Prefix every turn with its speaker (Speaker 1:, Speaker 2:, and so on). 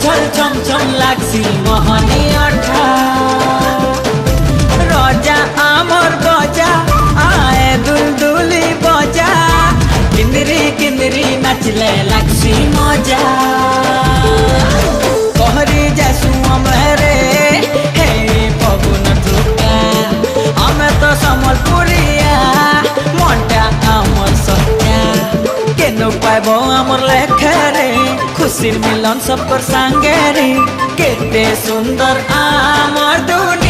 Speaker 1: झल छम छम लागसी मोहनी अठा रजा आमर बजा आए दुलदुली बजा किंदरी किंदरी नाचले लागसी मजा कहरी जासु हमरे हे पवन टुका हमें तो समलपुरिया मनटा आमर सत्या केनो पाइबो आमर लेखरे खुशीर मिलन सब कर संगे रे केते सुंदर आमर दुनिया।